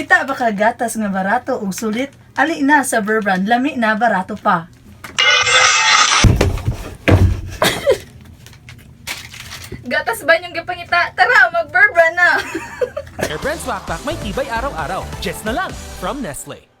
Mangita ba ka gatas nga barato ug sulit? Ali na sa Bear Brand, lami na barato pa. Gatas ba yung gipangita? Tara, mag-Bear Brand na! Bear Brand Swak Pack may tibay araw-araw. Just na lang from Nestle.